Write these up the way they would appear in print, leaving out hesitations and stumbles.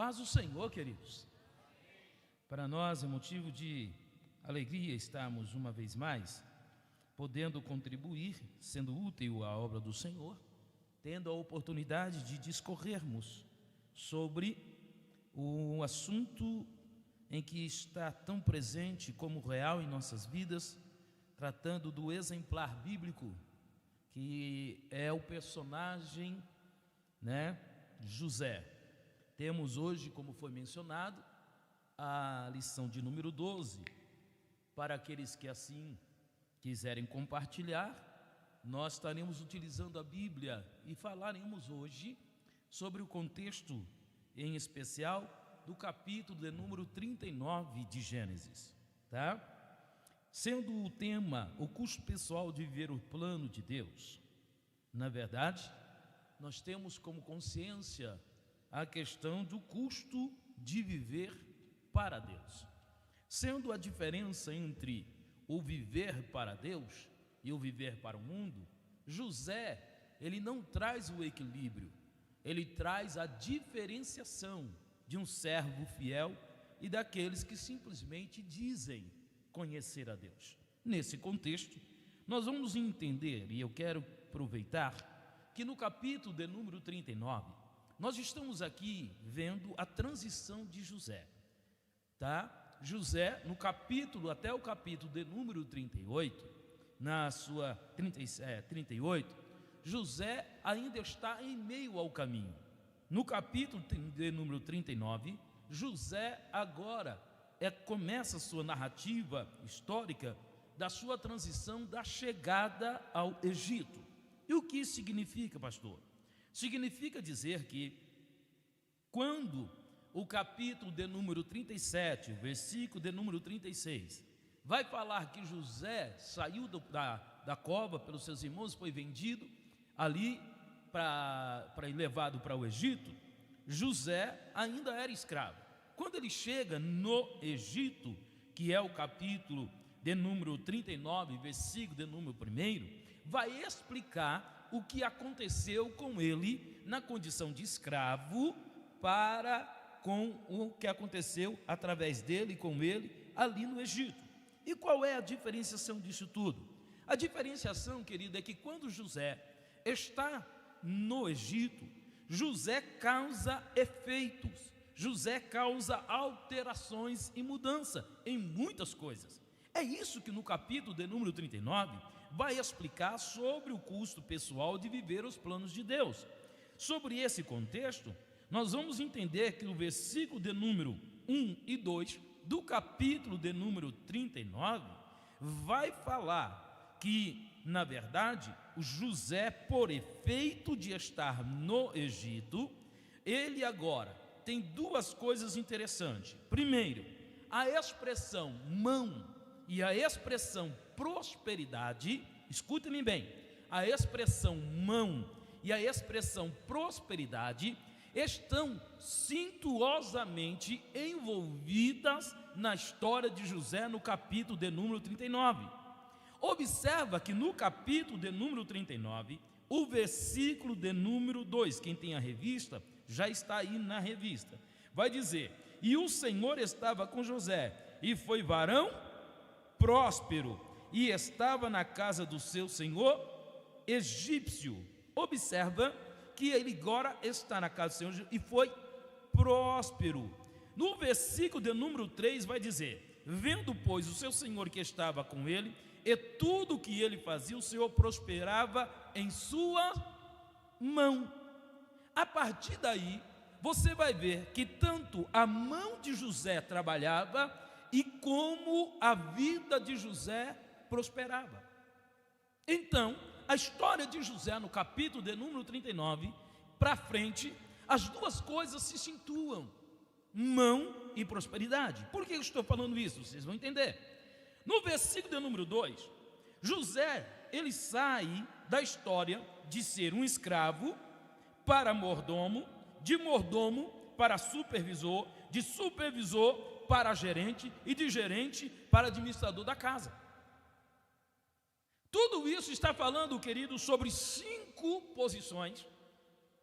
Paz do Senhor, queridos. Para nós é motivo de alegria estarmos uma vez mais podendo contribuir, sendo útil à obra do Senhor, tendo a oportunidade de discorrermos sobre um assunto em que está tão presente como real em nossas vidas, tratando do exemplar bíblico, que é o personagem, José. Temos hoje, como foi mencionado, a lição de número 12. Para aqueles que assim quiserem compartilhar, nós estaremos utilizando a Bíblia e falaremos hoje sobre o contexto, em especial, do capítulo de número 39 de Gênesis, tá? Sendo o tema o custo pessoal de viver o plano de Deus. Na verdade, nós temos como consciência a questão do custo de viver para Deus. Sendo a diferença entre o viver para Deus e o viver para o mundo, José, ele não traz o equilíbrio, ele traz a diferenciação de um servo fiel e daqueles que simplesmente dizem conhecer a Deus. Nesse contexto, nós vamos entender, e eu quero aproveitar, que no capítulo de número 39, nós estamos aqui vendo a transição de José, tá? José, no capítulo, até o capítulo de número 38, na sua 38, José ainda está em meio ao caminho. No capítulo de número 39, José agora começa a sua narrativa histórica da sua transição da chegada ao Egito. E o que isso significa, pastor? Significa dizer que quando o capítulo de número 37, o versículo de número 36, vai falar que José saiu da cova pelos seus irmãos, foi vendido ali para ir levado para o Egito. José ainda era escravo. Quando ele chega no Egito, que é o capítulo de número 39, versículo de número 1, vai explicar o que aconteceu com ele na condição de escravo com o que aconteceu através dele e com ele ali no Egito. E qual é a diferenciação disso tudo? A diferenciação, querido, é que quando José está no Egito, José causa efeitos, José causa alterações e mudança em muitas coisas. É isso que no capítulo de número 39 vai explicar sobre o custo pessoal de viver os planos de Deus. Sobre esse contexto, nós vamos entender que o versículo de número 1 e 2 do capítulo de número 39 vai falar que, na verdade, o José, por efeito de estar no Egito, ele agora tem duas coisas interessantes. Primeiro, a expressão mão e a expressão prosperidade, escutem bem, a expressão mão e a expressão prosperidade estão cintuosamente envolvidas na história de José no capítulo de número 39. Observa que no capítulo de número 39, o versículo de número 2, quem tem a revista, já está aí na revista, vai dizer: e o Senhor estava com José, e foi varão próspero, e estava na casa do seu senhor egípcio. Observa que ele agora está na casa do Senhor e foi próspero. No versículo de número 3 vai dizer: vendo, pois, o seu senhor que estava com ele, e tudo o que ele fazia, o Senhor prosperava em sua mão. A partir daí, você vai ver que tanto a mão de José trabalhava e como a vida de José prosperava. Então, a história de José no capítulo de número 39 para frente, as duas coisas se situam: mão e prosperidade. Por que eu estou falando isso? Vocês vão entender. No versículo de número 2, José, ele sai da história de ser um escravo para mordomo, de mordomo para supervisor, de supervisor para gerente e de gerente para administrador da casa. Tudo isso está falando, querido, sobre 5 posições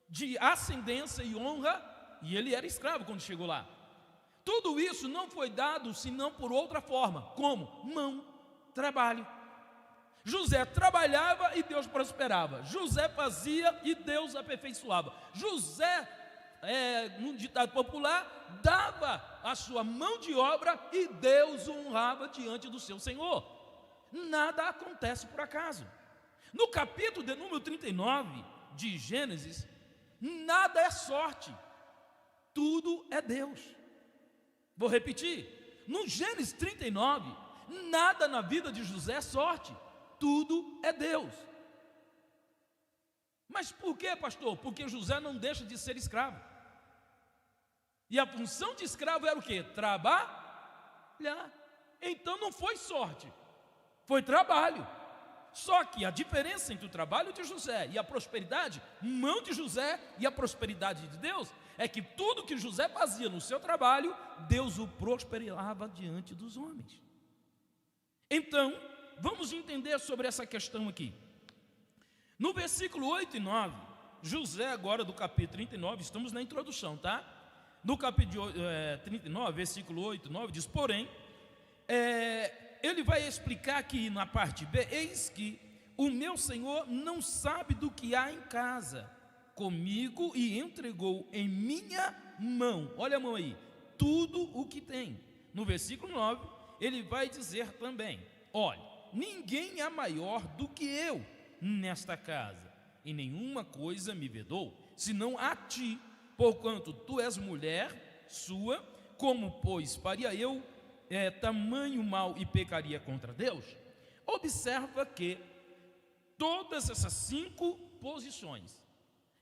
de ascendência e honra e ele era escravo quando chegou lá. Tudo isso não foi dado senão por outra forma. Como? Mão, trabalho. José trabalhava e Deus prosperava. José fazia e Deus aperfeiçoava. José, num ditado popular, dava a sua mão de obra e Deus o honrava diante do seu Senhor. Nada acontece por acaso. No capítulo de número 39 de Gênesis, nada é sorte, tudo é Deus. Vou repetir, no Gênesis 39, nada na vida de José é sorte, tudo é Deus. Mas por que, pastor? Porque José não deixa de ser escravo. E a função de escravo era o quê? Trabalhar. Então não foi sorte, foi trabalho. Só que a diferença entre o trabalho de José e a prosperidade, mão de José e a prosperidade de Deus, é que tudo que José fazia no seu trabalho, Deus o prosperava diante dos homens. Então, vamos entender sobre essa questão aqui. No versículo 8 e 9, José agora do capítulo 39, estamos na introdução, tá? No capítulo 39, versículo 8 e 9, diz, porém, ele vai explicar aqui na parte B, eis que o meu Senhor não sabe do que há em casa comigo e entregou em minha mão, olha a mão aí, tudo o que tem. No versículo 9, ele vai dizer também, olha, ninguém é maior do que eu nesta casa, e nenhuma coisa me vedou, senão a ti, porquanto tu és mulher sua, como pois faria eu tamanho mal e pecaria contra Deus? Observa que todas essas 5 posições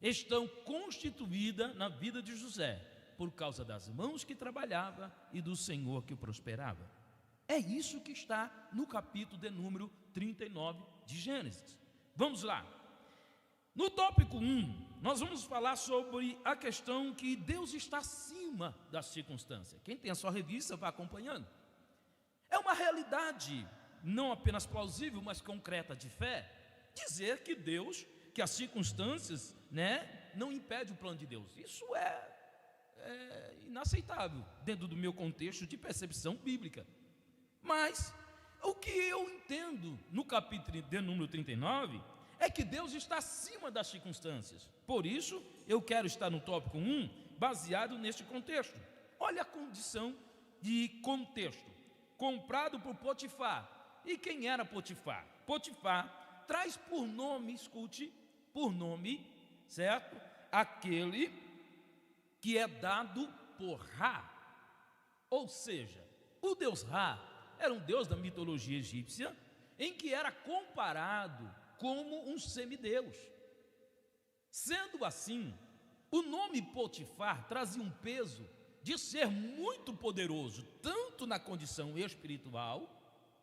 estão constituídas na vida de José, por causa das mãos que trabalhava e do Senhor que o prosperava. É isso que está no capítulo de número 39 de Gênesis. Vamos lá. No tópico 1, nós vamos falar sobre a questão que Deus está acima das circunstâncias. Quem tem a sua revista, vá acompanhando. É uma realidade, não apenas plausível, mas concreta de fé, dizer que Deus, que as circunstâncias, não impedem o plano de Deus. Isso é inaceitável dentro do meu contexto de percepção bíblica. Mas o que eu entendo no capítulo de número 39 é que Deus está acima das circunstâncias. Por isso, eu quero estar no tópico 1, baseado neste contexto. Olha a condição de contexto. Comprado por Potifar. E quem era Potifar? Potifar traz por nome, escute, por nome, certo? Aquele que é dado por Ra. Ou seja, o deus Ra era um deus da mitologia egípcia, em que era comparado como um semideus. Sendo assim, o nome Potifar trazia um peso de ser muito poderoso, tanto na condição espiritual,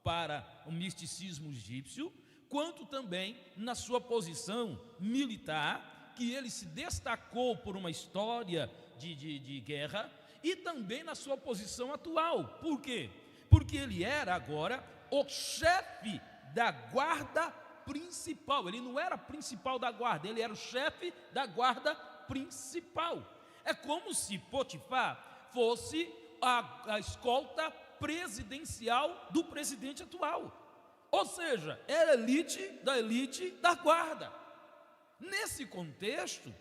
para o misticismo egípcio, quanto também na sua posição militar, que ele se destacou por uma história de guerra, e também na sua posição atual. Por quê? Porque ele era agora o chefe da guarda principal. Ele não era principal da guarda, ele era o chefe da guarda principal. É como se Potifar fosse a escolta presidencial do presidente atual. Ou seja, era elite da guarda. Nesse contexto,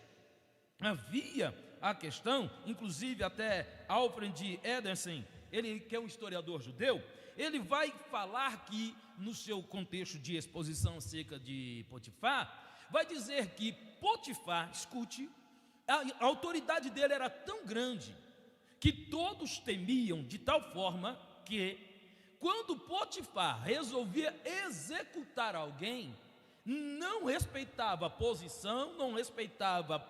havia a questão, inclusive até Alfred Ederson, ele que é um historiador judeu, ele vai falar que no seu contexto de exposição acerca de Potifar, vai dizer que Potifar, escute, a autoridade dele era tão grande, que todos temiam de tal forma que, quando Potifar resolvia executar alguém, não respeitava posição, não respeitava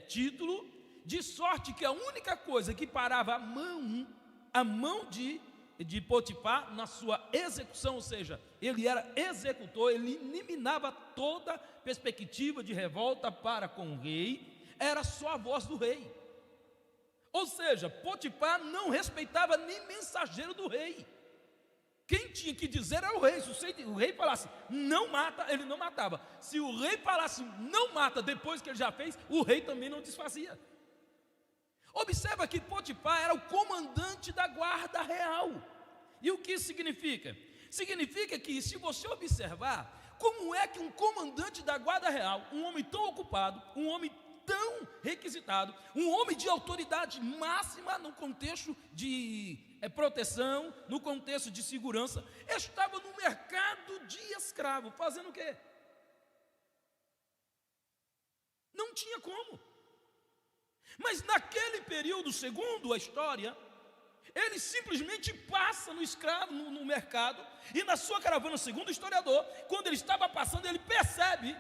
título, de sorte que a única coisa que parava a mão de Potifar na sua execução, ou seja, ele era executor, ele eliminava toda perspectiva de revolta para com o rei, era só a voz do rei. Ou seja, Potifar não respeitava nem mensageiro do rei. Quem tinha que dizer era o rei. Se o rei falasse não mata, ele não matava. Se o rei falasse não mata depois que ele já fez, o rei também não desfazia. Observa que Potifar era o comandante da guarda real. E o que isso significa? Significa que, se você observar, como é que um comandante da guarda real, um homem tão ocupado, um homem tão requisitado, um homem de autoridade máxima no contexto de proteção, no contexto de segurança, estava no mercado de escravo, fazendo o quê? Não tinha como. Mas naquele período, segundo a história, ele simplesmente passa no escravo, no mercado, e na sua caravana, segundo o historiador, quando ele estava passando, ele percebe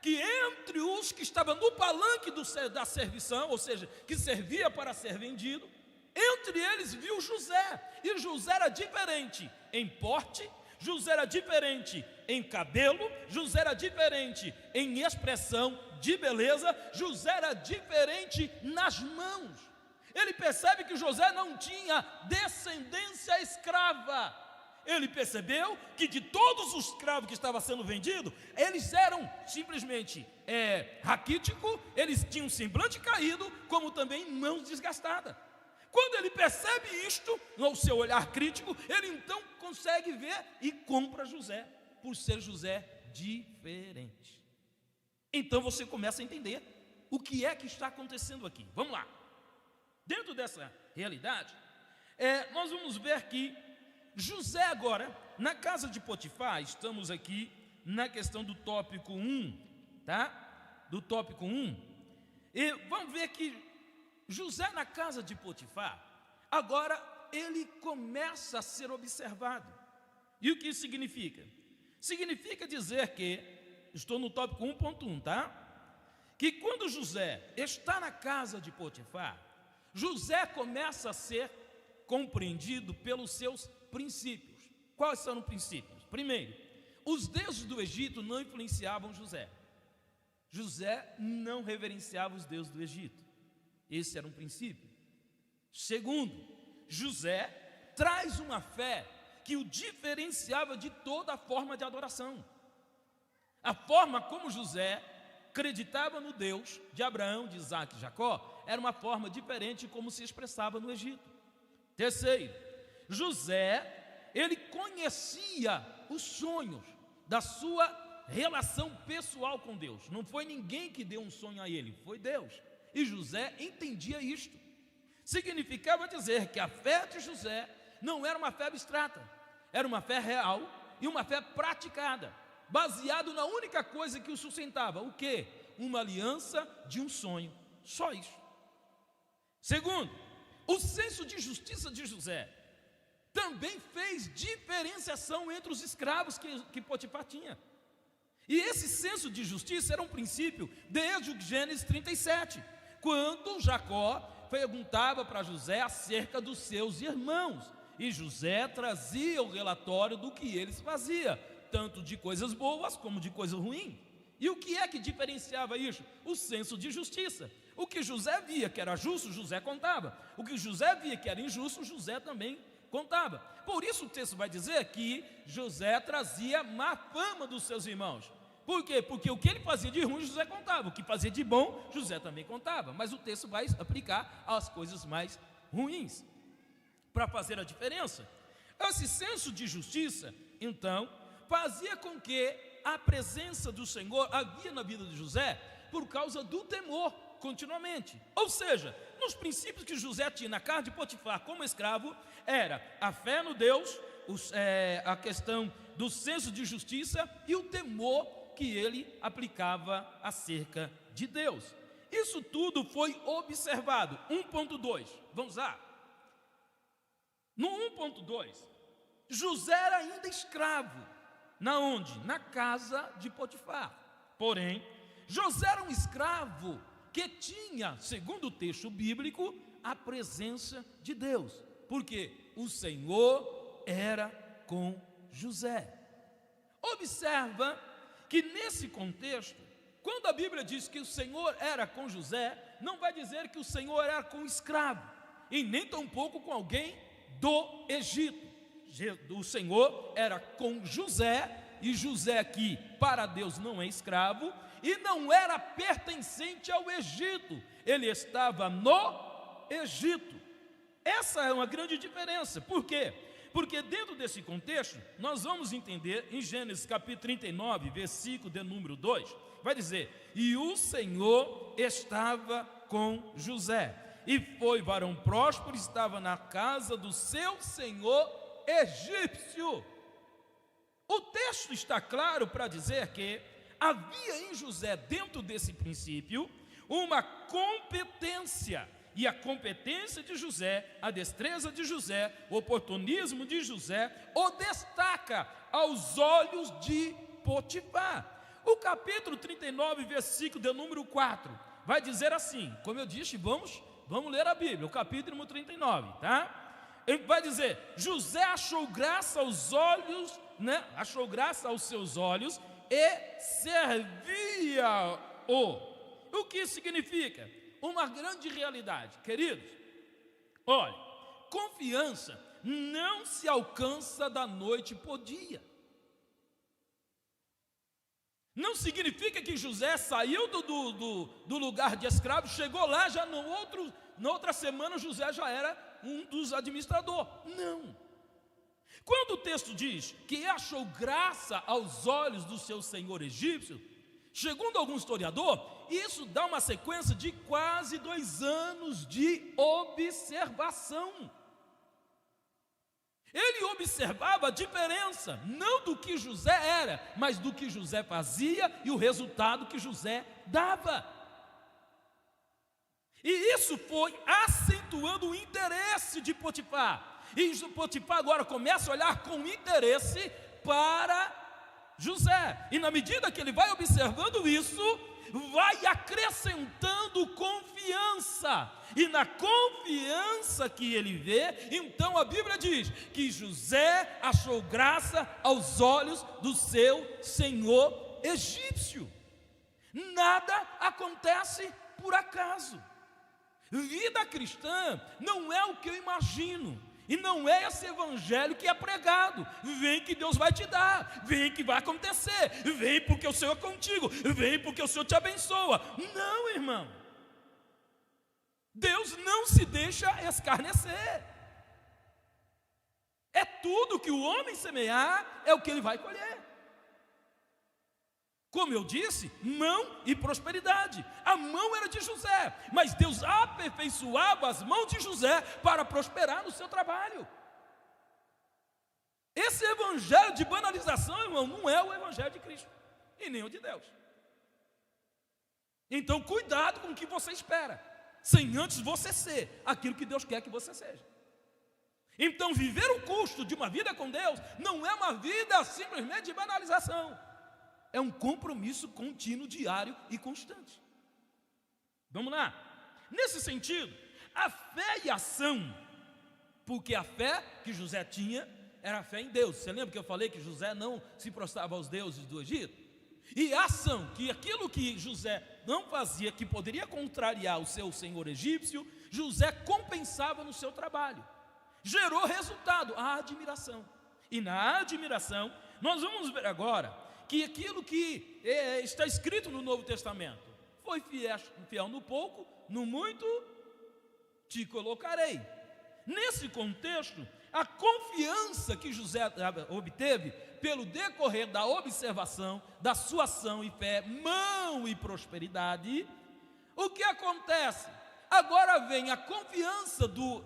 que entre os que estavam no palanque da servição, ou seja, que servia para ser vendido, entre eles viu José, e José era diferente em porte, José era diferente em cabelo, José era diferente em expressão de beleza, José era diferente nas mãos. Ele percebe que José não tinha descendência escrava. Ele percebeu que de todos os escravos que estavam sendo vendidos, eles eram simplesmente raquíticos, eles tinham semblante caído, como também mãos desgastadas. Quando ele percebe isto, no seu olhar crítico, ele então consegue ver e compra José, por ser José diferente. Então você começa a entender o que é que está acontecendo aqui. Vamos lá. Dentro dessa realidade, nós vamos ver que José agora, na casa de Potifar, estamos aqui na questão do tópico 1, tá? Do tópico 1. E vamos ver que José na casa de Potifar, agora ele começa a ser observado. E o que isso significa? Significa dizer que, estou no tópico 1.1, tá? Que quando José está na casa de Potifar, José começa a ser compreendido pelos seus princípios. Quais são os princípios? Primeiro, os deuses do Egito não influenciavam José. José não reverenciava os deuses do Egito. Esse era um princípio. Segundo, José traz uma fé que o diferenciava de toda a forma de adoração. A forma como José acreditava no Deus de Abraão, de Isaac e Jacó era uma forma diferente como se expressava no Egito. Terceiro, José, ele conhecia os sonhos da sua relação pessoal com Deus. Não foi ninguém que deu um sonho a ele, foi Deus. E José entendia isto. Significava dizer que a fé de José não era uma fé abstrata, era uma fé real e uma fé praticada, baseado na única coisa que o sustentava. O quê? Uma aliança de um sonho. Só isso. Segundo, o senso de justiça de José também fez diferenciação entre os escravos que Potifar tinha. E esse senso de justiça era um princípio desde o Gênesis 37, quando Jacó perguntava para José acerca dos seus irmãos, e José trazia o relatório do que eles faziam, tanto de coisas boas como de coisas ruins. E o que é que diferenciava isso? O senso de justiça. O que José via que era justo, José contava. O que José via que era injusto, José também contava. Por isso o texto vai dizer que José trazia má fama dos seus irmãos. Por quê? Porque o que ele fazia de ruim, José contava. O que fazia de bom, José também contava. Mas o texto vai aplicar às coisas mais ruins, para fazer a diferença. Esse senso de justiça, então, fazia com que a presença do Senhor havia na vida de José por causa do temor, continuamente. Ou seja, nos princípios que José tinha na casa de Potifar como escravo, era a fé no Deus, a questão do senso de justiça e o temor que ele aplicava acerca de Deus. Isso tudo foi observado. 1.2, vamos lá. No 1.2, José era ainda escravo. Na onde? Na casa de Potifar. Porém, José era um escravo que tinha, segundo o texto bíblico, a presença de Deus. Porque o Senhor era com José. Observa que nesse contexto, quando a Bíblia diz que o Senhor era com José, não vai dizer que o Senhor era com o escravo, e nem tampouco com alguém do Egito. O Senhor era com José, e José aqui para Deus não é escravo, e não era pertencente ao Egito, ele estava no Egito. Essa é uma grande diferença. Por quê? Porque dentro desse contexto, nós vamos entender em Gênesis capítulo 39, versículo de número 2, vai dizer: e o Senhor estava com José, e foi varão próspero, estava na casa do seu senhor egípcio. O texto está claro para dizer que havia em José, dentro desse princípio, uma competência. E a competência de José, a destreza de José, o oportunismo de José, o destaca aos olhos de Potifar. O capítulo 39, versículo de número 4, vai dizer assim, como eu disse, vamos ler a Bíblia, o capítulo 39, tá? Ele vai dizer: José achou graça aos olhos, achou graça aos seus olhos e servia-o. O que isso significa? Uma grande realidade, queridos. Olha, confiança não se alcança da noite para o dia. Não significa que José saiu do lugar de escravo, chegou lá, já na outra semana José já era um dos administradores. Não. Quando o texto diz que achou graça aos olhos do seu senhor egípcio, segundo algum historiador, isso dá uma sequência de quase 2 anos de observação. Ele observava a diferença, não do que José era, mas do que José fazia e o resultado que José dava. E isso foi acentuando o interesse de Potifar. E Potifar agora começa a olhar com interesse para José. E na medida que ele vai observando isso, vai acrescentando confiança. E na confiança que ele vê, então a Bíblia diz que José achou graça aos olhos do seu senhor egípcio. Nada acontece por acaso. Vida cristã não é o que eu imagino. E não é esse evangelho que é pregado. Vem que Deus vai te dar, vem que vai acontecer, vem porque o Senhor é contigo, vem porque o Senhor te abençoa. Não, irmão. Deus não se deixa escarnecer. É tudo que o homem semear, é o que ele vai colher. Como eu disse, mão e prosperidade. A mão era de José, mas Deus aperfeiçoava as mãos de José para prosperar no seu trabalho. Esse evangelho de banalização, irmão, não é o evangelho de Cristo e nem o de Deus. Então cuidado com o que você espera, sem antes você ser aquilo que Deus quer que você seja. Então viver o custo de uma vida com Deus não é uma vida simplesmente de banalização. É um compromisso contínuo, diário e constante. Vamos lá. Nesse sentido, a fé e a ação, porque a fé que José tinha era a fé em Deus. Você lembra que eu falei que José não se prostrava aos deuses do Egito? E a ação, que aquilo que José não fazia, que poderia contrariar o seu senhor egípcio, José compensava no seu trabalho. Gerou resultado, a admiração. E na admiração, nós vamos ver agora que aquilo que está escrito no Novo Testamento: foi fiel no pouco, no muito te colocarei. Nesse contexto, a confiança que José obteve pelo decorrer da observação da sua ação e fé, mão e prosperidade, o que acontece? Agora vem a confiança do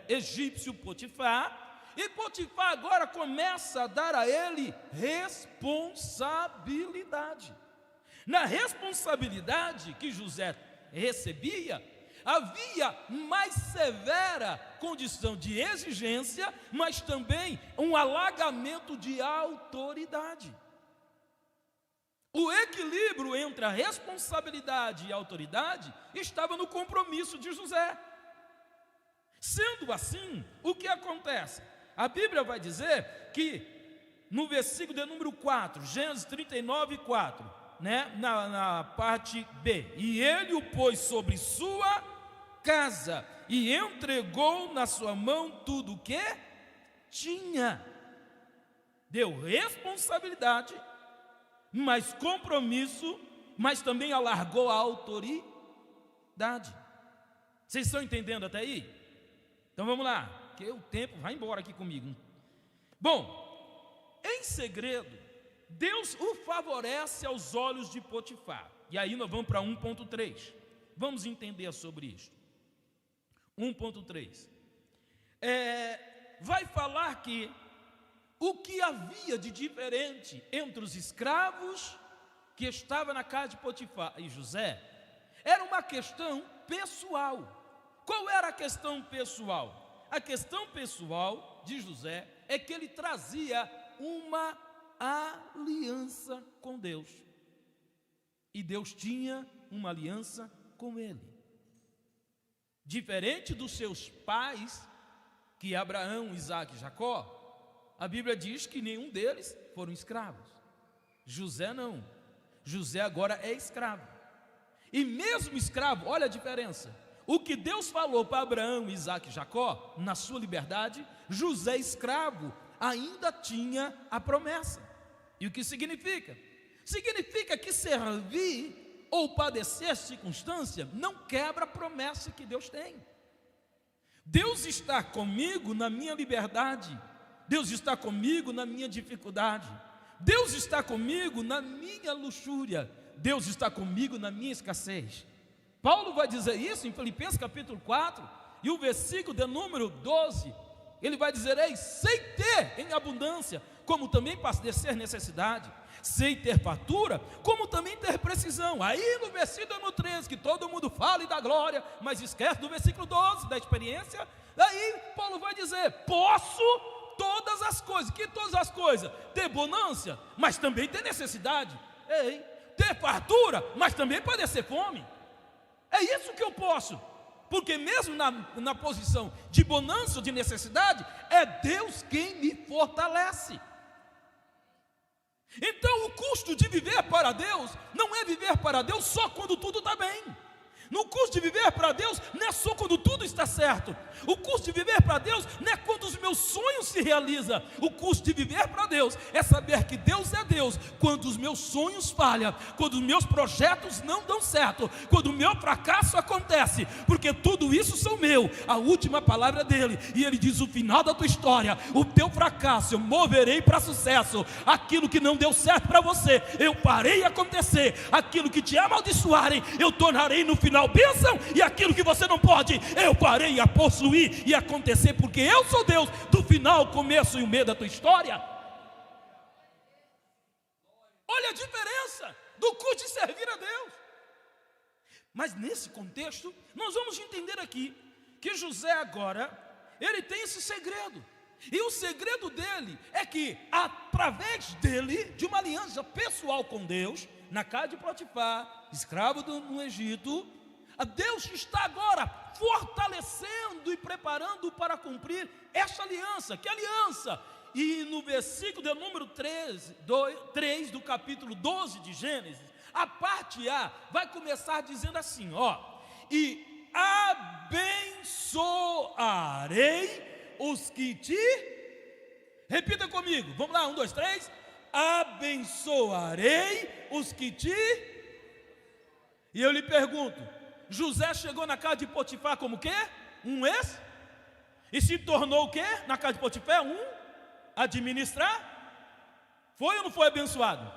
egípcio Potifar, e Potifar agora começa a dar a ele responsabilidade. Na responsabilidade que José recebia, havia mais severa condição de exigência, mas também um alargamento de autoridade. O equilíbrio entre a responsabilidade e a autoridade estava no compromisso de José. Sendo assim, o que acontece? A Bíblia vai dizer que no versículo de número 4, Gênesis 39, 4, na parte B: e ele o pôs sobre sua casa e entregou na sua mão tudo o que tinha. Deu responsabilidade, mas compromisso, mas também alargou a autoridade. Vocês estão entendendo até aí? Então vamos lá, que o tempo vai embora aqui comigo. Bom, em segredo, Deus o favorece aos olhos de Potifar. E aí nós vamos para 1.3. Vamos entender sobre isso. 1.3. Vai falar que o que havia de diferente entre os escravos que estavam na casa de Potifar e José era uma questão pessoal. Qual era a questão pessoal? A questão pessoal de José é que ele trazia uma aliança com Deus. E Deus tinha uma aliança com ele. Diferente dos seus pais, que Abraão, Isaque e Jacó, a Bíblia diz que nenhum deles foram escravos. José não. José agora é escravo. E mesmo escravo, olha a diferença. O que Deus falou para Abraão, Isaque e Jacó, na sua liberdade, José escravo ainda tinha a promessa. E o que significa? Significa que servir ou padecer circunstância não quebra a promessa que Deus tem. Deus está comigo na minha liberdade. Deus está comigo na minha dificuldade. Deus está comigo na minha luxúria. Deus está comigo na minha escassez. Paulo vai dizer isso em Filipenses capítulo 4, e o versículo de número 12, ele vai dizer: ei, sei ter em abundância, como também padecer necessidade, sei ter fartura, como também ter precisão. Aí no versículo número 13, que todo mundo fala e dá glória, mas esquece do versículo 12, da experiência. Aí Paulo vai dizer: posso todas as coisas. Que todas as coisas? Ter bonância, mas também ter necessidade. Ei, ter fartura, mas também padecer fome. É isso que eu posso, porque mesmo na posição de bonança ou de necessidade, é Deus quem me fortalece. Então o custo de viver para Deus, não é viver para Deus só quando tudo está bem. No custo de viver para Deus, não é só quando tudo está certo. O custo de viver para Deus não é quando os meus sonhos se realizam. O custo de viver para Deus é saber que Deus é Deus quando os meus sonhos falham, quando os meus projetos não dão certo, quando o meu fracasso acontece, porque tudo isso são meu. A última palavra é dele, e ele diz: o final da tua história, o teu fracasso eu moverei para sucesso. Aquilo que não deu certo para você, eu parei acontecer. Aquilo que te amaldiçoarem, eu tornarei no final bênção, e aquilo que você não pode, eu farei a possuir e acontecer, porque eu sou Deus do final, começo e o meio da tua história. Olha a diferença do custo de servir a Deus. Mas nesse contexto, nós vamos entender aqui que José agora, ele tem esse segredo. E o segredo dele é que, através dele, de uma aliança pessoal com Deus, na casa de Potifar, escravo no Egito, Deus está agora fortalecendo e preparando para cumprir essa aliança. Que aliança? E no versículo de número 3 do capítulo 12 de Gênesis, a parte A vai começar dizendo assim, ó: e abençoarei os que te... Repita comigo, vamos lá, 1, 2, 3. Abençoarei os que te... E eu lhe pergunto, José chegou na casa de Potifar como o quê? Um ex? E se tornou o quê? Na casa de Potifar, um administrar? Foi ou não foi abençoado?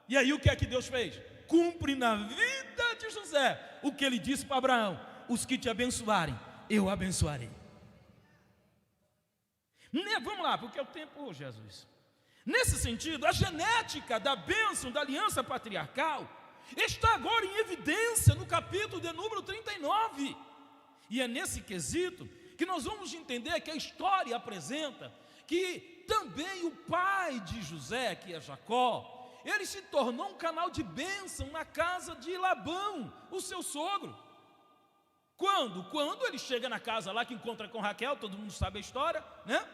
E aí o que é que Deus fez? Cumpre na vida de José o que ele disse para Abraão: os que te abençoarem, eu abençoarei. Vamos lá, porque é o tempo, Jesus. Nesse sentido, a genética da bênção da aliança patriarcal está agora em evidência no capítulo de número 39. E é nesse quesito que nós vamos entender que a história apresenta que também o pai de José, que é Jacó, ele se tornou um canal de bênção na casa de Labão, o seu sogro. Quando? Quando ele chega na casa lá que encontra com Raquel, todo mundo sabe a história, né?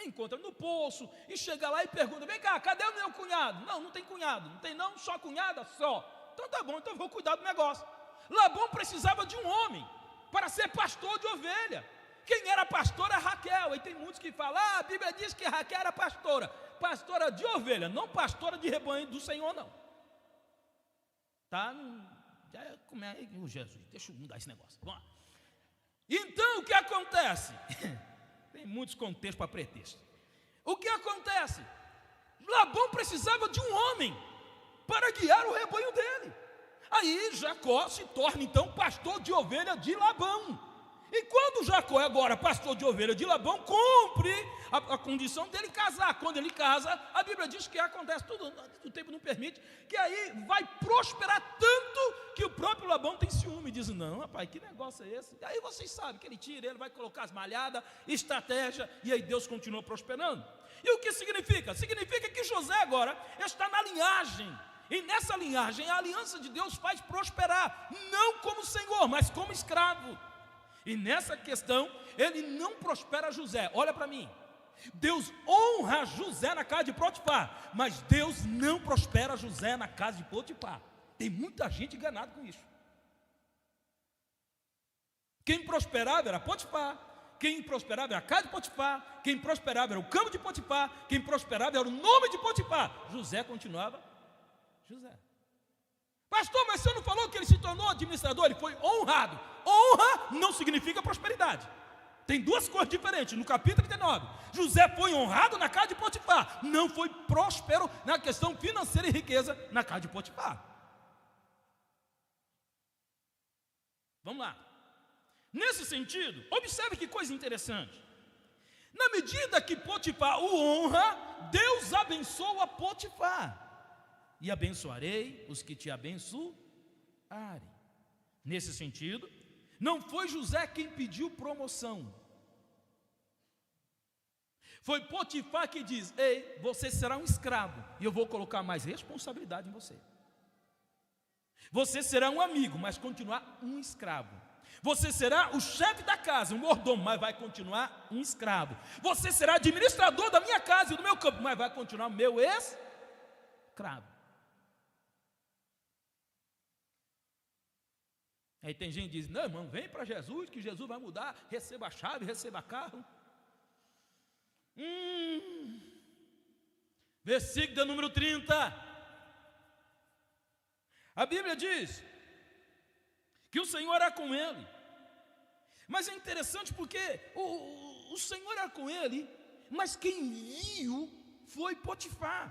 Encontra no poço e chega lá e pergunta: vem cá, cadê o meu cunhado? Não, não tem cunhado, não tem não, só cunhada, só. Então tá bom, então eu vou cuidar do negócio. Labão precisava de um homem para ser pastor de ovelha. Quem era pastor é Raquel. E tem muitos que falam: a Bíblia diz que Raquel era pastora de ovelha, não pastora de rebanho do Senhor, não. Tá? Como é, Jesus, deixa eu mudar esse negócio. Vamos lá. Então, o que acontece? Tem muitos contextos para pretexto. O que acontece? Labão precisava de um homem para guiar o rebanho dele. Aí Jacó se torna então pastor de ovelha de Labão. E quando Jacó é agora pastor de ovelha de Labão, cumpre a condição dele casar. Quando ele casa, a Bíblia diz que acontece tudo, o tempo não permite, que aí vai prosperar tanto que o próprio Labão tem ciúme e diz: não, rapaz, que negócio é esse? E aí vocês sabem que ele tira, ele vai colocar as malhadas, estratégia, e aí Deus continua prosperando. E o que significa? Significa que José agora está na linhagem. E nessa linhagem a aliança de Deus faz prosperar, não como senhor, mas como escravo. E nessa questão, ele não prospera José. Olha para mim, Deus honra José na casa de Potifar, mas Deus não prospera José na casa de Potifar. Tem muita gente enganada com isso. Quem prosperava era Potifar, quem prosperava era a casa de Potifar, quem prosperava era o campo de Potifar, quem prosperava era o nome de Potifar. José continuava José. Pastor, mas você não falou que ele se tornou administrador? Ele foi honrado. Honra não significa prosperidade. Tem duas coisas diferentes. No capítulo 39, José foi honrado na casa de Potifar, não foi próspero na questão financeira e riqueza na casa de Potifar. Vamos lá. Nesse sentido, observe que coisa interessante. Na medida que Potifar o honra, Deus abençoa Potifar. E abençoarei os que te abençoarem. Nesse sentido, não foi José quem pediu promoção. Foi Potifar que diz: ei, você será um escravo, e eu vou colocar mais responsabilidade em você. Você será um amigo, mas continuar um escravo. Você será o chefe da casa, um mordomo, mas vai continuar um escravo. Você será administrador da minha casa e do meu campo, mas vai continuar meu escravo. Aí tem gente que diz: não, irmão, vem para Jesus, que Jesus vai mudar, receba a chave, receba carro. Versículo de número 30. A Bíblia diz que o Senhor era com ele. Mas é interessante porque o Senhor era com ele, mas quem viu foi Potifar.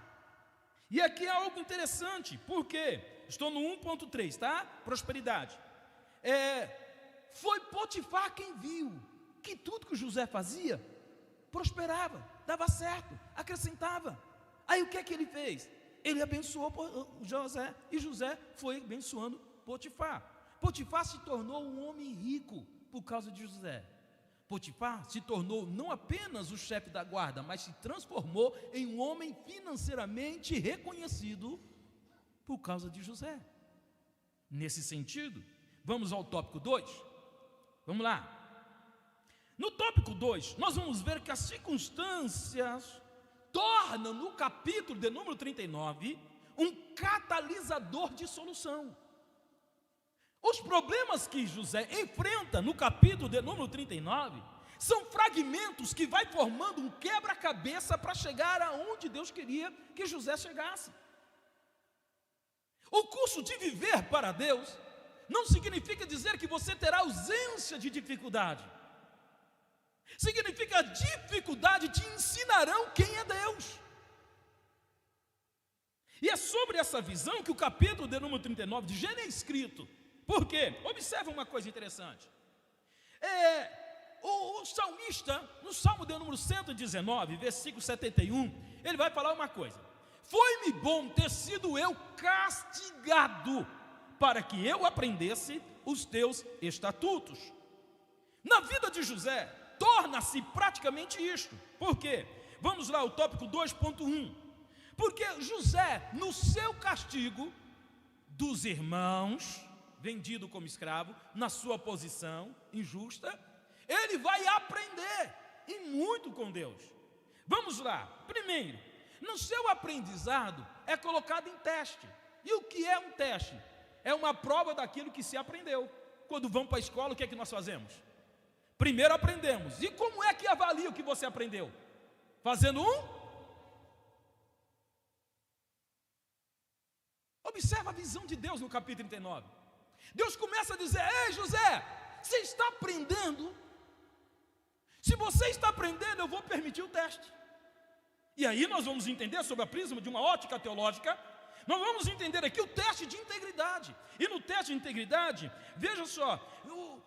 E aqui é algo interessante, porque estou no 1.3, tá? Prosperidade. Foi Potifar quem viu que tudo que José fazia prosperava, dava certo, acrescentava. Aí o que é que ele fez? Ele abençoou José, e José foi abençoando Potifar. Potifar se tornou um homem rico por causa de José. Potifar se tornou não apenas o chefe da guarda, mas se transformou em um homem financeiramente reconhecido por causa de José. Nesse sentido, vamos ao tópico 2. Vamos lá. No tópico 2, nós vamos ver que as circunstâncias tornam no capítulo de número 39 um catalisador de solução. Os problemas que José enfrenta no capítulo de número 39 são fragmentos que vai formando um quebra-cabeça para chegar aonde Deus queria que José chegasse. O curso de viver para Deus não significa dizer que você terá ausência de dificuldade. Significa a dificuldade te ensinarão quem é Deus. E é sobre essa visão que o capítulo de número 39 de Gênesis é escrito. Por quê? Observe uma coisa interessante. O salmista, no Salmo de número 119, versículo 71, ele vai falar uma coisa: foi-me bom ter sido eu castigado, para que eu aprendesse os teus estatutos. Na vida de José, torna-se praticamente isto. Por quê? Vamos lá, o tópico 2.1. Porque José, no seu castigo dos irmãos, vendido como escravo, na sua posição injusta, ele vai aprender, e muito com Deus. Vamos lá. Primeiro, no seu aprendizado é colocado em teste. E o que é um teste? É uma prova daquilo que se aprendeu. Quando vamos para a escola, o que é que nós fazemos? Primeiro aprendemos. E como é que avalia o que você aprendeu? Fazendo Observa a visão de Deus no capítulo 39. Deus começa a dizer: ei José, Você está aprendendo? Se você está aprendendo, eu vou permitir o teste. E aí nós vamos entender, sob a prisma de uma ótica teológica, nós vamos entender aqui o teste de integridade. E no teste de integridade, veja só,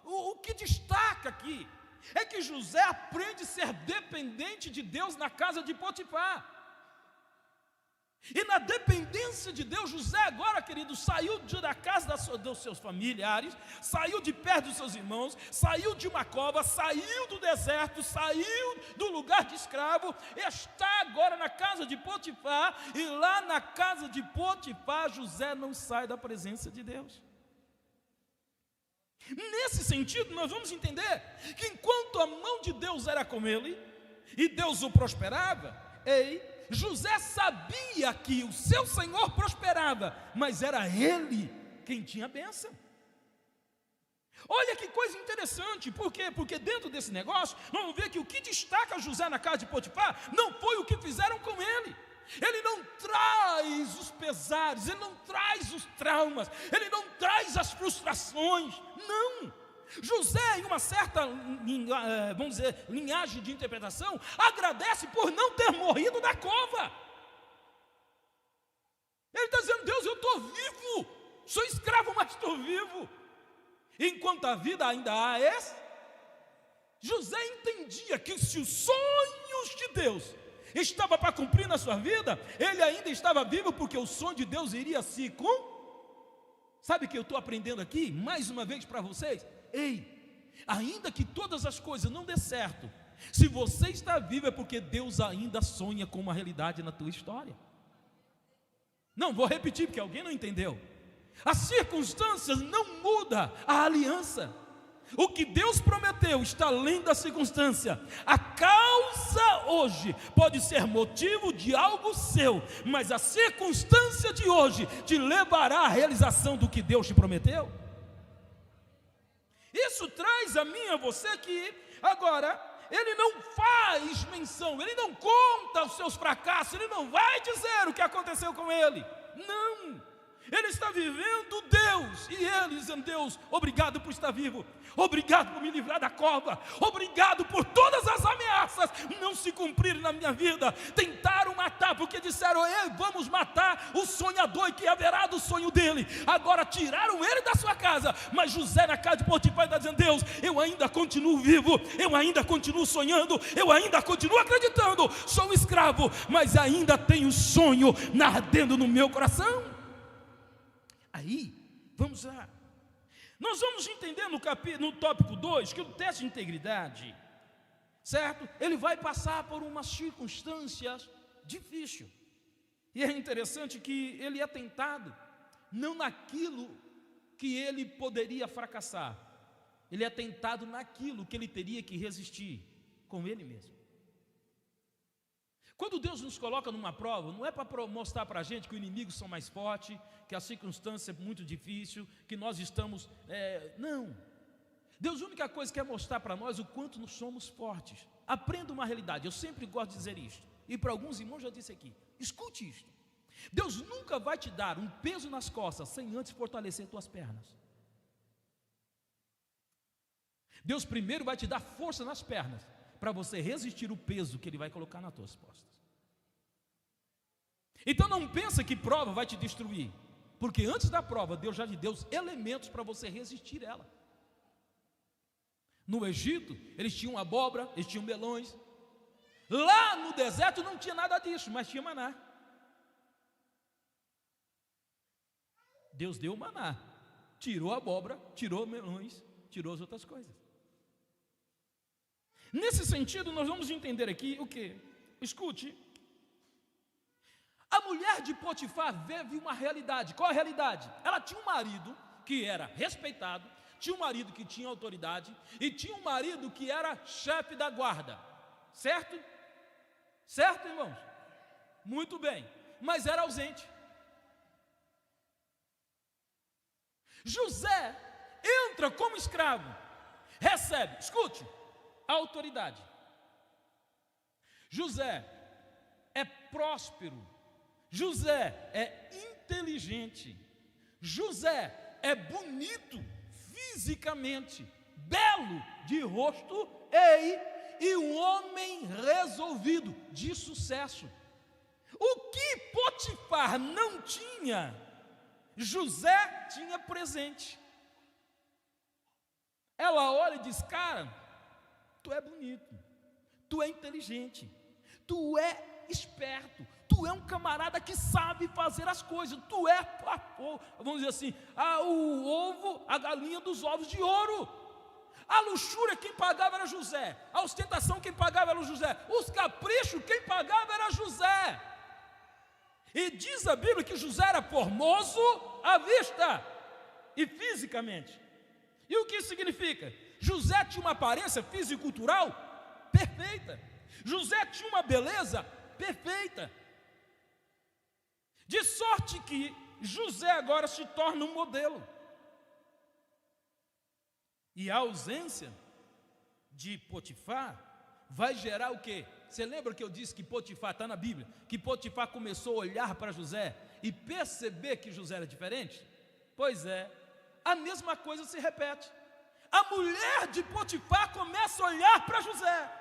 o que destaca aqui é que José aprende a ser dependente de Deus na casa de Potifar. E na dependência de Deus, José agora, querido, saiu da casa dos seus familiares, saiu de perto dos seus irmãos, saiu de uma cova, saiu do deserto, saiu do lugar de escravo, está agora na casa de Potifar, e lá na casa de Potifar, José não sai da presença de Deus. Nesse sentido, nós vamos entender que enquanto a mão de Deus era com ele, e Deus o prosperava, José sabia que o seu Senhor prosperava, mas era ele quem tinha a bênção. Olha que coisa interessante, por quê? Porque dentro desse negócio, nós vamos ver que o que destaca José na casa de Potifar, não foi o que fizeram com ele. Ele não traz os pesares, ele não traz os traumas, ele não traz as frustrações, não. José, em uma certa, vamos dizer, linhagem de interpretação, agradece por não ter morrido na cova. Ele está dizendo: Deus, eu estou vivo, sou escravo, mas estou vivo. Enquanto a vida ainda há José entendia que se os sonhos de Deus estava para cumprir na sua vida, ele ainda estava vivo, porque o sonho de Deus iria se cumprir. Sabe o que eu estou aprendendo aqui, mais uma vez para vocês? Ainda que todas as coisas não dê certo, se você está vivo é porque Deus ainda sonha com uma realidade na tua história. Não, vou repetir porque alguém não entendeu. As circunstâncias não mudam a aliança. O que Deus prometeu está além da circunstância. A causa hoje pode ser motivo de algo seu, mas a circunstância de hoje te levará à realização do que Deus te prometeu. Isso traz a mim e a você que agora ele não faz menção, ele não conta os seus fracassos, ele não vai dizer o que aconteceu com ele. Não, ele está vivendo Deus, e ele dizendo: Deus, obrigado por estar vivo, obrigado por me livrar da cova, obrigado por todas as ameaças não se cumprirem na minha vida. Tentaram matar, porque disseram: vamos matar o sonhador, e que haverá do sonho dele. Agora tiraram ele da sua casa, mas José na casa de Potifar está dizendo: Deus, eu ainda continuo vivo, eu ainda continuo sonhando, eu ainda continuo acreditando, sou escravo, mas ainda tenho sonho ardendo no meu coração. Aí, vamos lá. Nós vamos entender no tópico 2 que o teste de integridade, certo? Ele vai passar por umas circunstâncias difíceis. E é interessante que ele é tentado não naquilo que ele poderia fracassar. Ele é tentado naquilo que ele teria que resistir com ele mesmo. Quando Deus nos coloca numa prova, não é para mostrar para a gente que os inimigos são mais fortes, que a circunstância é muito difícil, que nós estamos... não. Deus, a única coisa que quer mostrar para nós o quanto nós somos fortes. Aprenda uma realidade, eu sempre gosto de dizer isto, e para alguns irmãos já disse aqui, escute isto. Deus nunca vai te dar um peso nas costas sem antes fortalecer tuas pernas. Deus primeiro vai te dar força nas pernas, para você resistir o peso que Ele vai colocar nas tuas costas. Então não pensa que prova vai te destruir, porque antes da prova Deus já te deu os elementos para você resistir ela. No Egito eles tinham abóbora, eles tinham melões. Lá no deserto não tinha nada disso, mas tinha maná. Deus deu o maná, tirou a abóbora, tirou melões, tirou as outras coisas. Nesse sentido, nós vamos entender aqui o que? Escute. A mulher de Potifar vive uma realidade. Qual a realidade? Ela tinha um marido que era respeitado, tinha um marido que tinha autoridade, e tinha um marido que era chefe da guarda. Certo? Certo, irmãos? Muito bem. Mas era ausente. José entra como escravo, recebe, escute, a autoridade. José é próspero, José é inteligente, José é bonito fisicamente, belo de rosto, e um homem resolvido, de sucesso. O que Potifar não tinha, José tinha presente. Ela olha e diz: cara, tu é bonito, tu é inteligente, tu é esperto, tu é um camarada que sabe fazer as coisas, tu é, vamos dizer assim, o ovo, a galinha dos ovos de ouro. A luxúria quem pagava era José, a ostentação quem pagava era José, os caprichos quem pagava era José. E diz a Bíblia que José era formoso à vista e fisicamente. E o que isso significa? José tinha uma aparência fisicultural perfeita. José tinha uma beleza perfeita. De sorte que José agora se torna um modelo. E a ausência de Potifar vai gerar o quê? Você lembra que eu disse que Potifar, está na Bíblia, que Potifar começou a olhar para José e perceber que José era diferente? Pois é, a mesma coisa se repete. A mulher de Potifar começa a olhar para José,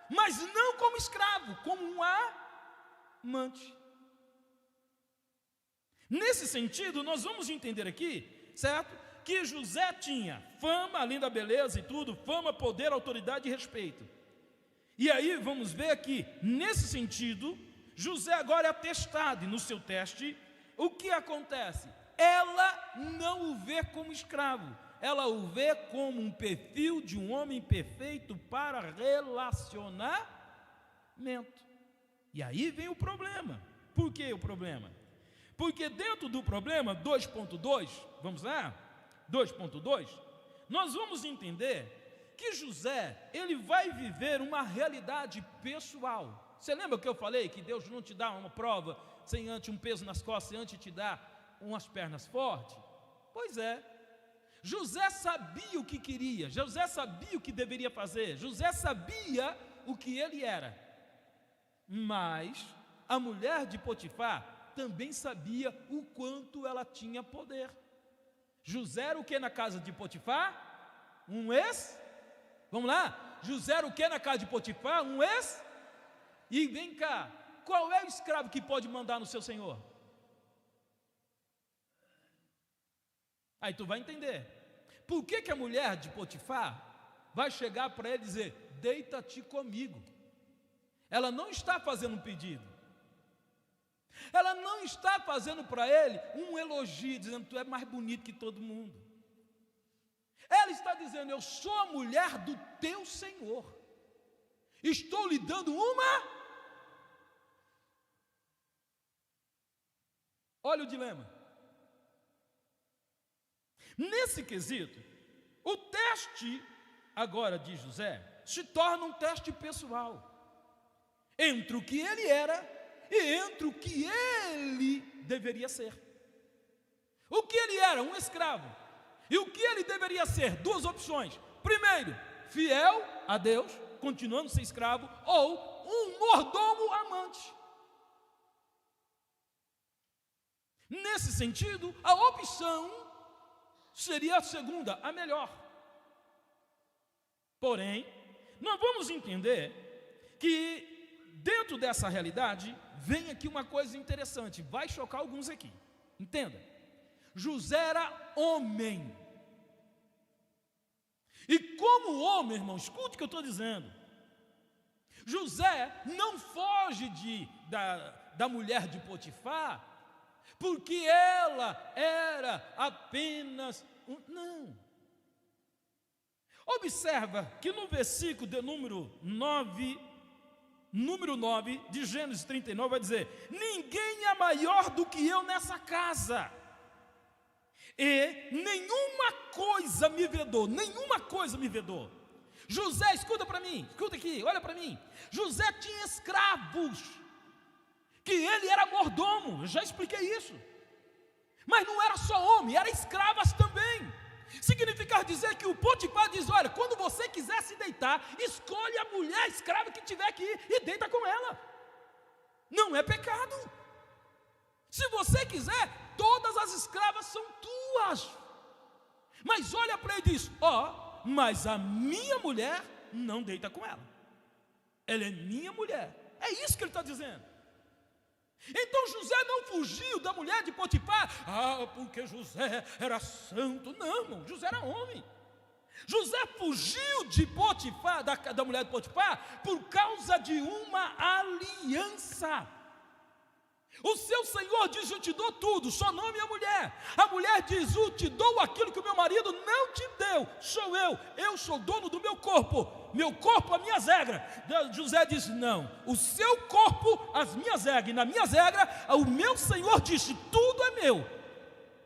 mas não como escravo, como um amante. Nesse sentido, nós vamos entender aqui, certo? Que José tinha fama, além da beleza e tudo, fama, poder, autoridade e respeito. E aí vamos ver que, nesse sentido, José agora é atestado, e no seu teste, o que acontece? Ela não o vê como escravo, ela o vê como um perfil de um homem perfeito para relacionamento. E aí vem o problema. Por que o problema? Porque dentro do problema 2.2, vamos lá? 2.2, nós vamos entender que José, ele vai viver uma realidade pessoal. Você lembra que eu falei que Deus não te dá uma prova sem antes um peso nas costas, sem antes te dar umas pernas fortes? Pois é, José sabia o que queria, José sabia o que deveria fazer, José sabia o que ele era. Mas a mulher de Potifar também sabia o quanto ela tinha poder. José era o que na casa de Potifar? Vamos lá? José era o que na casa de Potifar? E vem cá, qual é o escravo que pode mandar no seu senhor? Aí tu vai entender. Por que a mulher de Potifar vai chegar para ele e dizer: deita-te comigo? Ela não está fazendo um pedido. Ela não está fazendo para ele um elogio, dizendo: tu é mais bonito que todo mundo. Ela está dizendo: eu sou a mulher do teu Senhor, estou lhe dando uma... Olha o dilema. Nesse quesito, o teste agora de José se torna um teste pessoal, entre o que ele era e entre o que ele deveria ser. O que ele era? Um escravo. E o que ele deveria ser? Duas opções. Primeiro, fiel a Deus, continuando a ser escravo, ou um mordomo amante. Nesse sentido, a opção seria a segunda, a melhor. Porém, nós vamos entender que dentro dessa realidade vem aqui uma coisa interessante, vai chocar alguns aqui. Entenda, José era homem. E como homem, irmão, escute o que eu estou dizendo. José não foge da mulher de Potifar, porque ela era apenas não. Observa que no versículo de número 9 de Gênesis 39 vai dizer: ninguém é maior do que eu nessa casa, e nenhuma coisa me vedou. José, escuta para mim, escuta aqui, olha para mim. José tinha escravos, que ele era mordomo, eu já expliquei isso. Mas não era só homem, era escravas também. Significa dizer que o Potifar diz: olha, quando você quiser se deitar, escolhe a mulher escrava que tiver aqui e deita com ela. Não é pecado. Se você quiser, todas as escravas são tuas. Mas olha para ele e diz: mas a minha mulher não deita com ela. Ela é minha mulher. É isso que ele está dizendo. Então José não fugiu da mulher de Potifar, porque José era santo. Não, irmão, José era homem. José fugiu de Potifar, da mulher de Potifar, por causa de uma aliança. O seu Senhor diz: eu te dou tudo, só não minha mulher. A mulher diz: eu te dou aquilo que o meu marido não te deu. Sou eu sou dono do meu corpo, as minhas regras. José diz: não, o seu corpo, as minhas regras, e nas minhas regras, o meu Senhor disse: tudo é meu,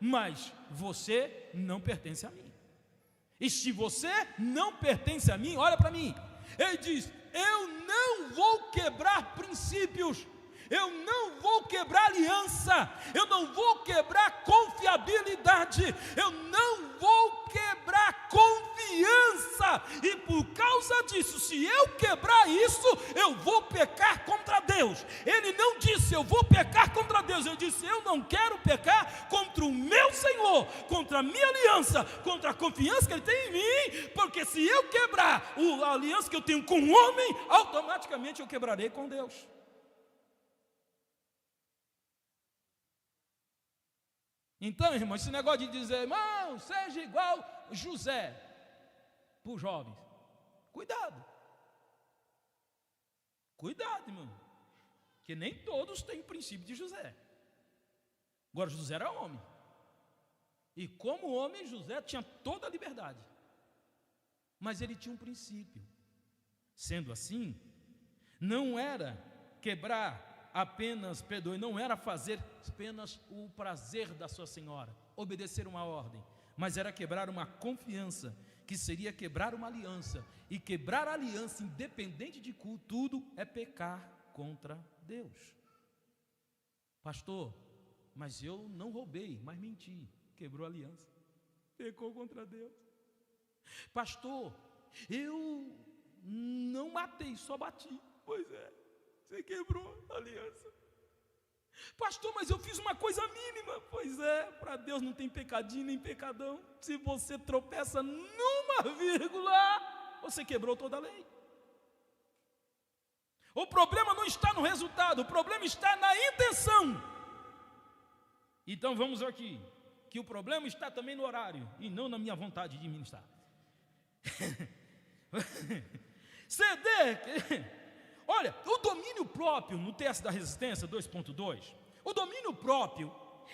mas você não pertence a mim. E se você não pertence a mim, olha para mim, ele diz: eu não vou quebrar princípios, eu não vou quebrar aliança, eu não vou quebrar confiabilidade, eu não vou quebrar confiança, e por causa disso, se eu quebrar isso, eu vou pecar contra Deus. Ele não disse: eu vou pecar contra Deus, ele disse: eu não quero pecar contra o meu Senhor, contra a minha aliança, contra a confiança que Ele tem em mim, porque se eu quebrar a aliança que eu tenho com o homem, automaticamente eu quebrarei com Deus. Então, irmão, esse negócio de dizer: irmão, seja igual José, para os jovens, cuidado, irmão, que nem todos têm o princípio de José. Agora, José era homem, e como homem, José tinha toda a liberdade, mas ele tinha um princípio. Sendo assim, não era quebrar apenas, perdoe, não era fazer apenas o prazer da sua senhora, obedecer uma ordem, mas era quebrar uma confiança, que seria quebrar uma aliança, e quebrar a aliança, independente de tudo, é pecar contra Deus. Pastor, mas eu não roubei, mas menti, quebrou a aliança, pecou contra Deus. Pastor, eu não matei, só bati. Pois é, você quebrou a aliança. Pastor, mas eu fiz uma coisa mínima. Pois é, para Deus não tem pecadinho nem pecadão. Se você tropeça numa vírgula, você quebrou toda a lei. O problema não está no resultado, o problema está na intenção. Então vamos aqui, que o problema está também no horário, e não na minha vontade de ministrar. Ceder. Olha, o domínio próprio, no teste da resistência 2.2, o domínio próprio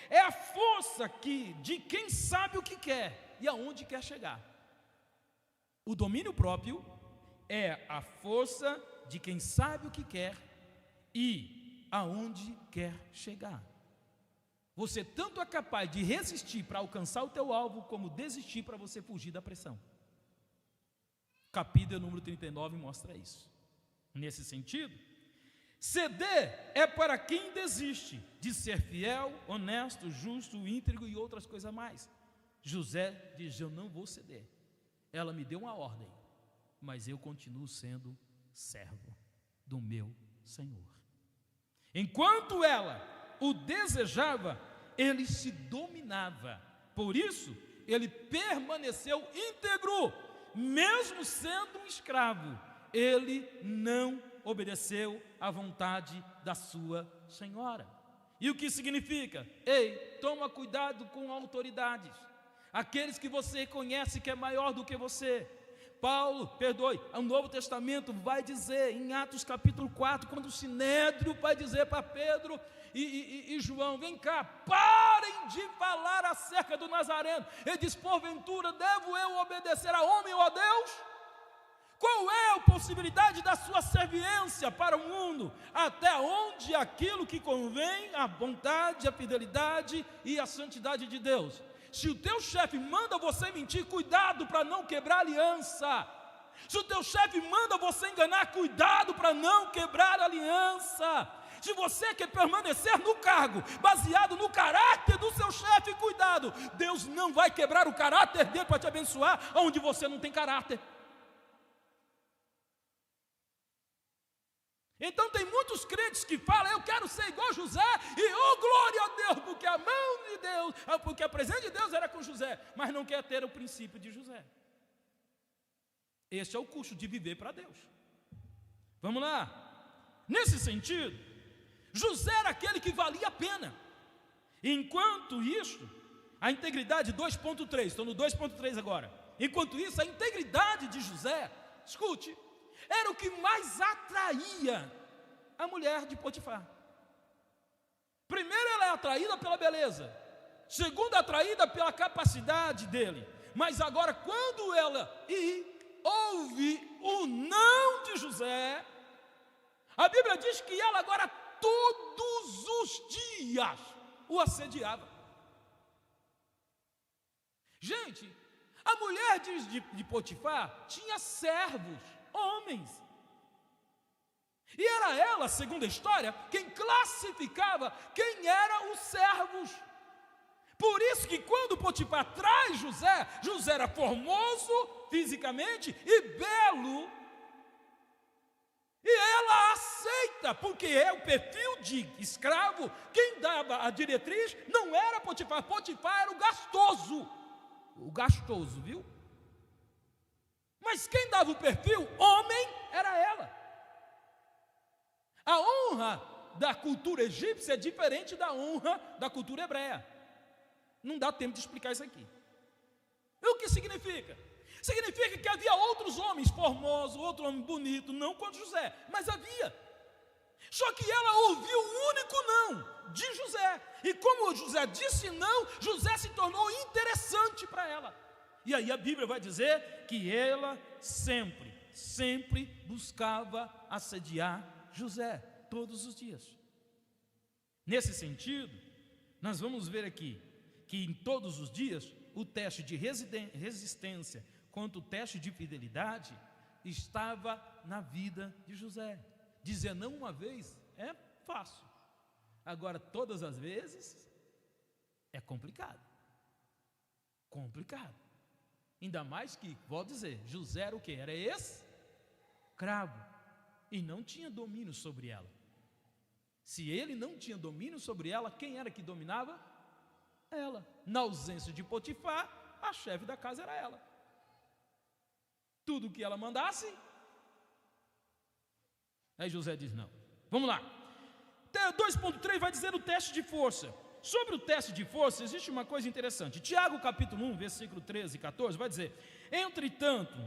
é a força de quem sabe o que quer e aonde quer chegar. O domínio próprio é a força de quem sabe o que quer e aonde quer chegar. Você tanto é capaz de resistir para alcançar o teu alvo, como desistir para você fugir da pressão. Capítulo número 39 mostra isso. Nesse sentido, ceder é para quem desiste de ser fiel, honesto, justo, íntegro e outras coisas mais. José diz: eu não vou ceder. Ela me deu uma ordem, mas eu continuo sendo servo do meu Senhor. Enquanto ela o desejava, ele se dominava. Por isso, ele permaneceu íntegro, mesmo sendo um escravo. Ele não obedeceu à vontade da sua senhora. E o que significa? Ei, toma cuidado com autoridades, aqueles que você conhece que é maior do que você. Paulo, o Novo Testamento vai dizer, em Atos capítulo 4, quando o Sinédrio vai dizer para Pedro e João: vem cá, parem de falar acerca do Nazareno. Ele diz: porventura devo eu obedecer a homem ou a Deus? Qual é a possibilidade da sua serviência para o mundo? Até onde aquilo que convém à vontade, à fidelidade e à santidade de Deus. Se o teu chefe manda você mentir, cuidado para não quebrar aliança. Se o teu chefe manda você enganar, cuidado para não quebrar aliança. Se você quer permanecer no cargo, baseado no caráter do seu chefe, cuidado. Deus não vai quebrar o caráter dele para te abençoar onde você não tem caráter. Então tem muitos crentes que falam: eu quero ser igual José, e glória a Deus, porque a mão de Deus, porque a presença de Deus era com José, mas não quer ter o princípio de José. Este é o custo de viver para Deus. Vamos lá. Nesse sentido, José era aquele que valia a pena. Enquanto isso, a integridade 2.3, estou no 2.3 agora. Enquanto isso, a integridade de José, escute, era o que mais atraía a mulher de Potifar. Primeiro, ela é atraída pela beleza. Segundo, atraída pela capacidade dele. Mas agora, quando ela ouve o não de José, a Bíblia diz que ela agora todos os dias o assediava. Gente, a mulher de Potifar tinha servos, homens. E era ela, segundo a história, quem classificava quem eram os servos. Por isso que quando Potifar traz José, José era formoso fisicamente e belo. E ela aceita, porque é o perfil de escravo. Quem dava a diretriz não era Potifar, Potifar era o gastoso, viu? Mas quem dava o perfil, homem, era ela. A honra da cultura egípcia é diferente da honra da cultura hebreia. Não dá tempo de explicar isso aqui. E o que significa? Significa que havia outros homens formosos, outro homem bonito, não quanto José, mas havia. Só que ela ouviu o único não de José. E como José disse não, José se tornou interessante para ela. E aí a Bíblia vai dizer que ela sempre buscava assediar José, todos os dias. Nesse sentido, nós vamos ver aqui que em todos os dias, o teste de resistência quanto o teste de fidelidade estava na vida de José. Dizer não uma vez é fácil, agora todas as vezes é complicado. Ainda mais que, vou dizer, José era o quê? Era escravo e não tinha domínio sobre ela. Se ele não tinha domínio sobre ela, quem era que dominava? Ela. Na ausência de Potifar, a chefe da casa era ela. Tudo que ela mandasse. Aí José diz não. Vamos lá. 2.3 vai dizer o teste de força. Sobre o teste de força, existe uma coisa interessante. Tiago capítulo 1, versículo 13 e 14, vai dizer: entretanto,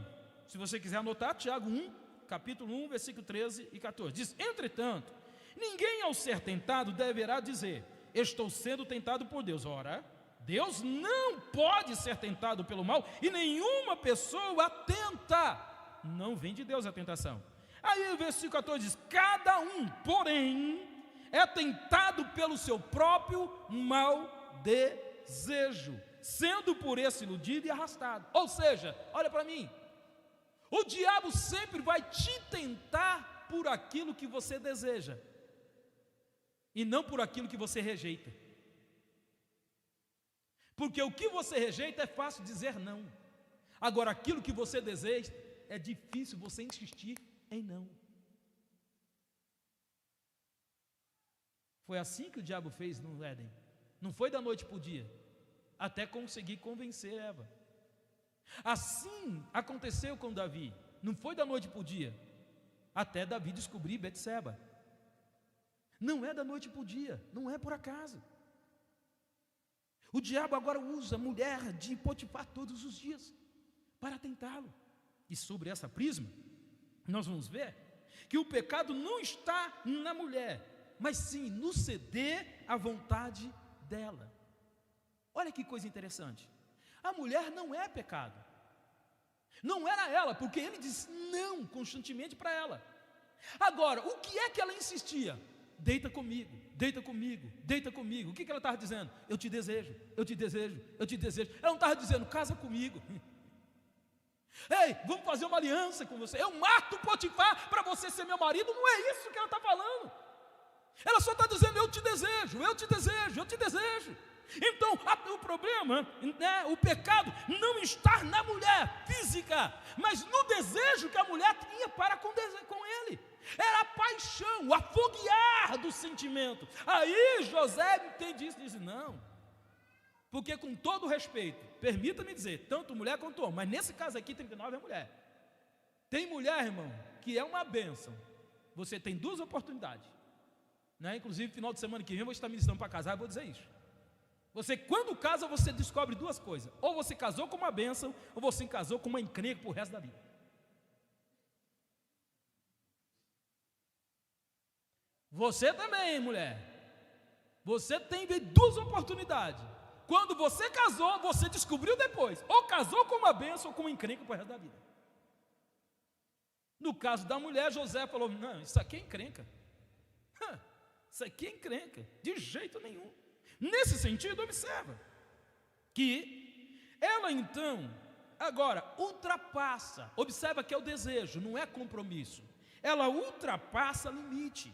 se você quiser anotar, Tiago 1, capítulo 1, versículo 13 e 14, diz: entretanto, ninguém ao ser tentado deverá dizer, estou sendo tentado por Deus. Ora, Deus não pode ser tentado pelo mal, e nenhuma pessoa tenta. Não vem de Deus a tentação. Aí o versículo 14 diz: cada um, porém, é tentado pelo seu próprio mau desejo, sendo por esse iludido e arrastado. Ou seja, olha para mim, o diabo sempre vai te tentar por aquilo que você deseja, e não por aquilo que você rejeita. Porque o que você rejeita é fácil dizer não. Agora, aquilo que você deseja, é difícil você insistir em não. Foi assim que o diabo fez no Éden. Não foi da noite para o dia, até conseguir convencer Eva. Assim aconteceu com Davi. Não foi da noite para o dia, até Davi descobrir Betseba. Não é da noite para o dia, não é por acaso. O diabo agora usa a mulher de Potifar todos os dias para tentá-lo. E sobre essa prisma, nós vamos ver que o pecado não está na mulher, mas sim no ceder à vontade dela. Olha que coisa interessante. A mulher não é pecado. Não era ela, porque ele disse não constantemente para ela. Agora, o que é que ela insistia? Deita comigo, deita comigo, deita comigo. O que ela estava dizendo? Eu te desejo, eu te desejo, eu te desejo. Ela não estava dizendo, casa comigo. Ei, vamos fazer uma aliança com você. Eu mato Potifar para você ser meu marido. Não é isso que ela está falando. Ela só está dizendo, eu te desejo, eu te desejo, eu te desejo. Então, o problema, né, o pecado não está na mulher física, mas no desejo que a mulher tinha para com ele. Era a paixão, o afoguear do sentimento. Aí José entende isso e diz, não, porque com todo respeito, permita-me dizer, tanto mulher quanto homem, mas nesse caso aqui 39 é mulher. Tem mulher, irmão, que é uma bênção. Você tem duas oportunidades, né? Inclusive, final de semana que vem eu vou estar ministrando para casar, eu vou dizer isso. Você, quando casa, você descobre duas coisas: ou você casou com uma bênção, ou você casou com uma encrenca para o resto da vida. Você também, mulher. Você tem duas oportunidades. Quando você casou, você descobriu depois: ou casou com uma bênção, ou com uma encrenca para o resto da vida. No caso da mulher, José falou: não, isso aqui é encrenca. Isso aqui é encrenca, de jeito nenhum. Nesse sentido, observa que ela então, agora, ultrapassa. Observa que é o desejo, não é compromisso. Ela ultrapassa limite.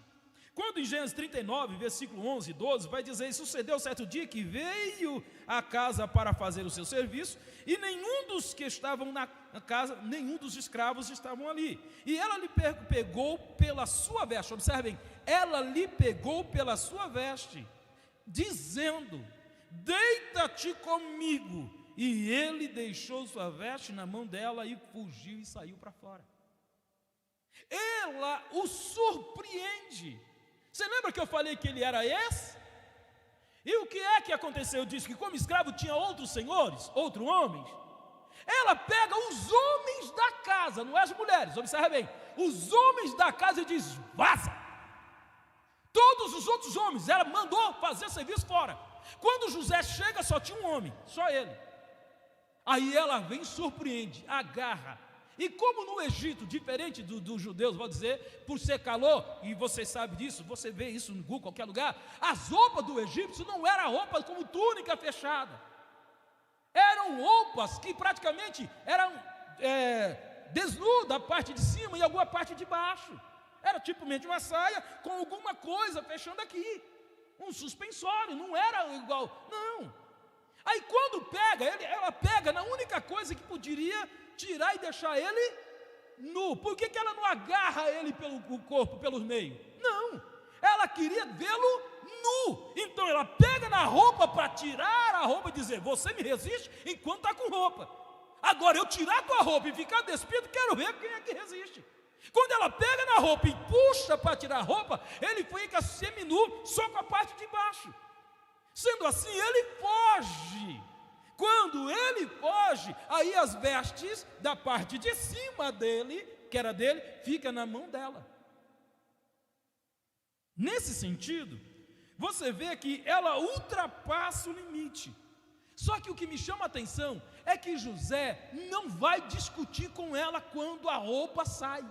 Quando em Gênesis 39, versículo 11 e 12, vai dizer: sucedeu certo dia que veio à casa para fazer o seu serviço, e nenhum dos que estavam na casa, nenhum dos escravos estavam ali. E ela lhe pegou pela sua veste, observem, ela lhe pegou pela sua veste, dizendo: deita-te comigo. E ele deixou sua veste na mão dela e fugiu e saiu para fora. Ela o surpreende. Você lembra que eu falei que ele era esse? E o que é que aconteceu? Diz que como escravo tinha outros senhores, outros homens. Ela pega os homens da casa, não é as mulheres, observe bem, os homens da casa, e diz: vaza. Todos os outros homens, ela mandou fazer serviço fora. Quando José chega, só tinha um homem, só ele. Aí ela vem e surpreende, agarra. E como no Egito, diferente dos judeus, vou dizer, por ser calor, e você sabe disso, você vê isso no Google, qualquer lugar, as roupas do egípcio não eram roupas como túnica fechada. Eram roupas que praticamente eram desnudas a parte de cima e alguma parte de baixo. Era tipicamente uma saia com alguma coisa fechando aqui, um suspensório, não era igual, não. Aí quando pega, ela pega na única coisa que poderia tirar e deixar ele nu. Por que ela não agarra ele pelo corpo, pelos meios? Não, ela queria vê-lo nu. Então ela pega na roupa para tirar a roupa e dizer: você me resiste enquanto está com roupa. Agora eu tirar tua roupa e ficar despido, quero ver quem é que resiste. Quando ela pega na roupa e puxa para tirar a roupa, ele fica seminu só com a parte de baixo. Sendo assim, ele foge. Quando ele foge, aí as vestes da parte de cima dele, que era dele, fica na mão dela. Nesse sentido, você vê que ela ultrapassa o limite. Só que o que me chama a atenção é que José não vai discutir com ela quando a roupa sai.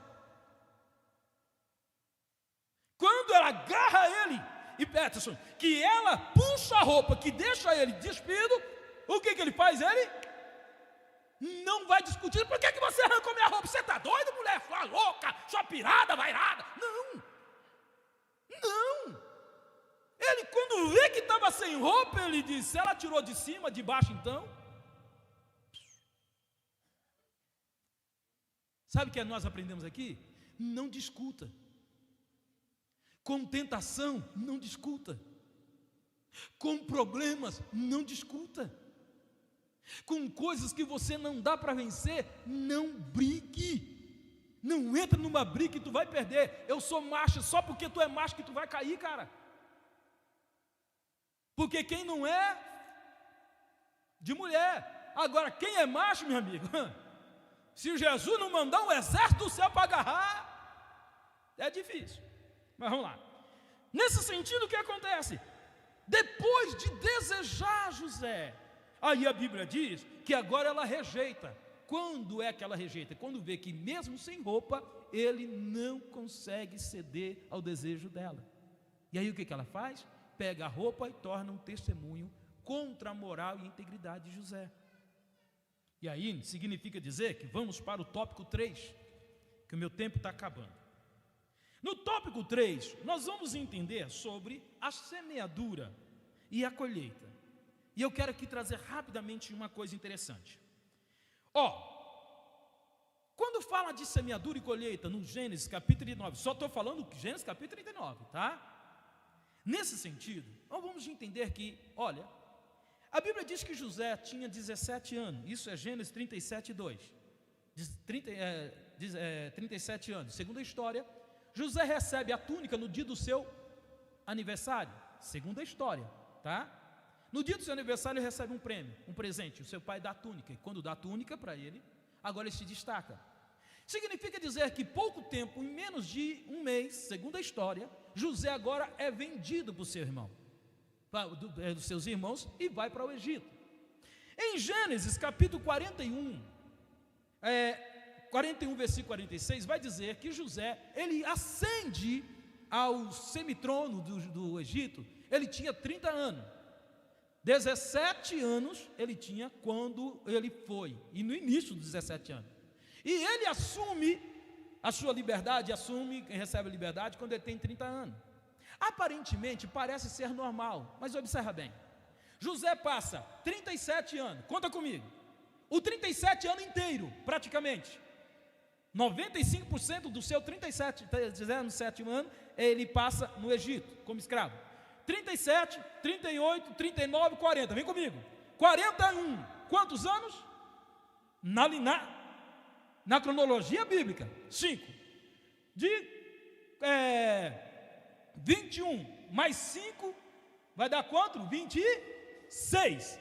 Quando ela agarra ele, e Peterson, que ela puxa a roupa, que deixa ele despido, o que ele faz? Ele não vai discutir. Por que você arrancou minha roupa? Você está doido, mulher? Sua louca, sua pirada, vairada. Não, não. Ele, quando vê que estava sem roupa, ele disse: ela tirou de cima, de baixo então? Sabe o que nós aprendemos aqui? Não discuta. Com tentação, não discuta. Com problemas, não discuta. Com coisas que você não dá para vencer, não brigue. Não entra numa briga que tu vai perder. Eu sou macho, só porque tu é macho que tu vai cair, cara. Porque quem não é, de mulher. Agora, quem é macho, meu amigo, se Jesus não mandar um exército do céu para agarrar, é difícil. Mas vamos lá. Nesse sentido, o que acontece? Depois de desejar José, aí a Bíblia diz que agora ela rejeita. Quando é que ela rejeita? Quando vê que mesmo sem roupa, ele não consegue ceder ao desejo dela. E aí o que ela faz? Pega a roupa e torna um testemunho contra a moral e integridade de José. E aí significa dizer que vamos para o tópico 3, que o meu tempo está acabando. No tópico 3, nós vamos entender sobre a semeadura e a colheita. E eu quero aqui trazer rapidamente uma coisa interessante. Quando fala de semeadura e colheita no Gênesis capítulo 39, só estou falando Gênesis capítulo 39, tá? Nesse sentido, nós vamos entender que, olha, a Bíblia diz que José tinha 17 anos, isso é Gênesis 37, 2. 37 anos. Segunda história, José recebe a túnica no dia do seu aniversário. Segunda história, tá? No dia do seu aniversário ele recebe um prêmio, um presente. O seu pai dá a túnica, e quando dá a túnica para ele, agora ele se destaca. Significa dizer que pouco tempo, em menos de um mês, segundo a história, José agora é vendido por seu irmão, dos seus irmãos, e vai para o Egito. Em Gênesis capítulo 41, 41 versículo 46, vai dizer que José, ele ascende ao semitrono do Egito, ele tinha 30 anos, 17 anos ele tinha quando ele foi, e no início dos 17 anos, e ele assume a sua liberdade, recebe a liberdade quando ele tem 30 anos. Aparentemente parece ser normal, mas observa bem, José passa 37 anos, conta comigo, o 37 ano inteiro, praticamente, 95% do seu 37º ano, ele passa no Egito, como escravo. 37, 38, 39, 40, vem comigo, 41, quantos anos? Na cronologia bíblica, 5, de 21, mais 5, vai dar quanto? 26,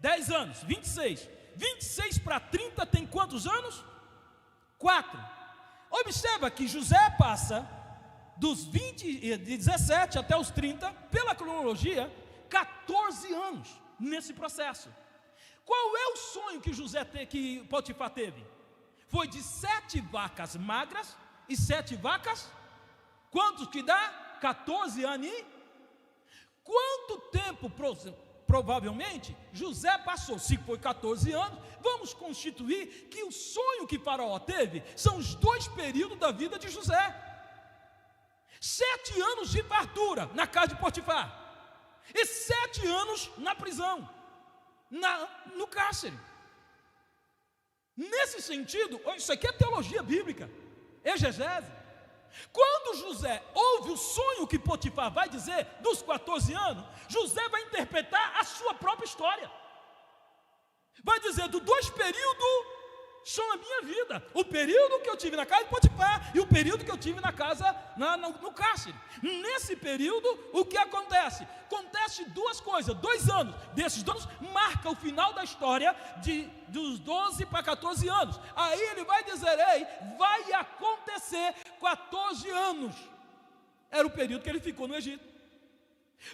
10 anos, 26, 26 para 30 tem quantos anos? 4, observa que José passa dos 17 até os 30, pela cronologia, 14 anos nesse processo. Qual é o sonho que Potifar teve? Foi de 7 vacas magras e 7 vacas, quantos que dá? 14 anos. Quanto tempo provavelmente José passou? Se foi 14 anos, vamos constituir que o sonho que Faraó teve são os 2 períodos da vida de José. 7 anos de fartura na casa de Potifar, e 7 anos na prisão, no cárcere. Nesse sentido, isso aqui é teologia bíblica, exegese. Quando José ouve o sonho que Potifar vai dizer dos 14 anos, José vai interpretar a sua própria história. Vai dizer, dos 2 períodos são a minha vida, o período que eu tive na casa de Potifar e o período que eu tive na casa, no cárcere. Nesse período, o que acontece? Acontece 2 coisas, 2 anos, desses 2 anos, marca o final da história, dos 12 para 14 anos, aí ele vai dizer, vai acontecer 14 anos, era o período que ele ficou no Egito.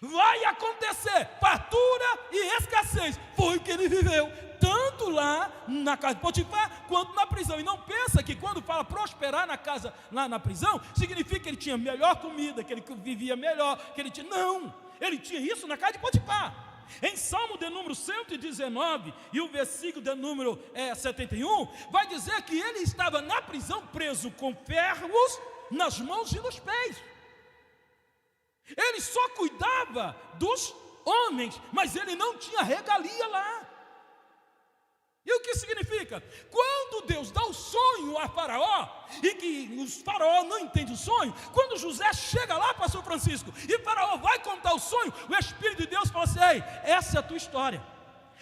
Vai acontecer fartura e escassez, foi o que ele viveu, tanto lá na casa de Potifar, quanto na prisão. E não pensa que quando fala prosperar na casa, lá na prisão, significa que ele tinha melhor comida, que ele vivia melhor, que ele tinha, não, ele tinha isso na casa de Potifar. Em Salmo de número 119, e o versículo de número 71, vai dizer que ele estava na prisão preso com ferros nas mãos e nos pés. Ele só cuidava dos homens, mas ele não tinha regalia lá. E o que significa? Quando Deus dá o sonho a Faraó, e que os Faraó não entende o sonho, quando José chega lá, pastor Francisco, e Faraó vai contar o sonho, o Espírito de Deus fala assim, essa é a tua história.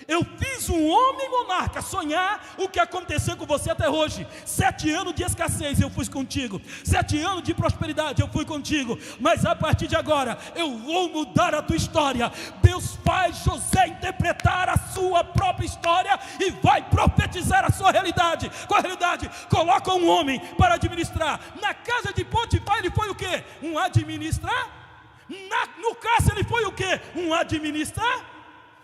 Eu fiz um homem monarca sonhar o que aconteceu com você até hoje. 7 anos de escassez eu fui contigo, 7 anos de prosperidade eu fui contigo, mas a partir de agora eu vou mudar a tua história. Deus faz José interpretar a sua própria história e vai profetizar a sua realidade. Qual a realidade? Coloca um homem para administrar. Na casa de Potifar ele foi o quê? Um administrar. No cárcere ele foi o quê? Um administrar.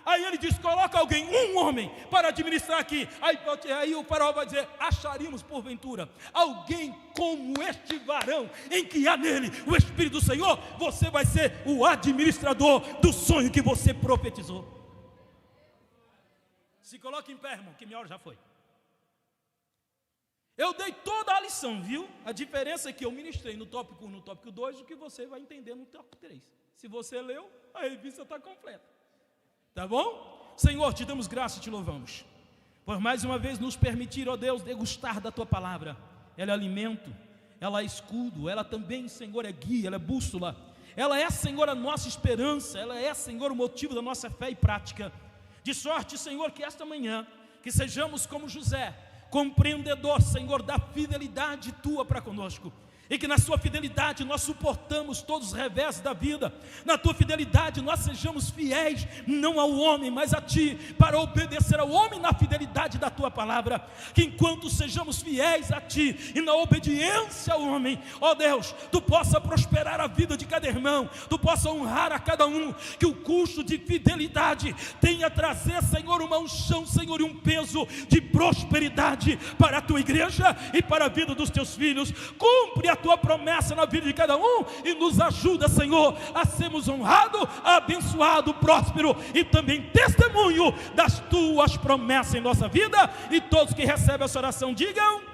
Aí ele diz, coloca alguém, um homem, para administrar aqui. Aí o faraó vai dizer, acharíamos porventura alguém como este varão, em que há nele o Espírito do Senhor. Você vai ser o administrador do sonho que você profetizou. Se coloque em pé, irmão, que minha hora já foi. Eu dei toda a lição, viu? A diferença é que eu ministrei no tópico 1, no tópico 2, o que você vai entender no tópico 3. Se você leu, a revista está completa. Tá bom? Senhor, te damos graça e te louvamos por mais uma vez nos permitir, ó Deus, degustar da tua palavra. Ela é alimento, ela é escudo, ela também, Senhor, é guia, ela é bússola. Ela é, Senhor, a nossa esperança, ela é, Senhor, o motivo da nossa fé e prática. De sorte, Senhor, que esta manhã, que sejamos como José, compreendedor, Senhor, da fidelidade tua para conosco. E que na sua fidelidade nós suportamos todos os revés da vida. Na tua fidelidade nós sejamos fiéis, não ao homem, mas a ti, para obedecer ao homem na fidelidade da tua palavra. Que enquanto sejamos fiéis a ti e na obediência ao homem, ó Deus, tu possa prosperar a vida de cada irmão, tu possa honrar a cada um. Que o custo de fidelidade tenha a trazer, Senhor, uma unção, Senhor, e um peso de prosperidade para a tua igreja e para a vida dos teus filhos. Cumpre a tua promessa na vida de cada um e nos ajuda, Senhor, a sermos honrados, abençoados, prósperos e também testemunho das tuas promessas em nossa vida. E todos que recebem essa oração digam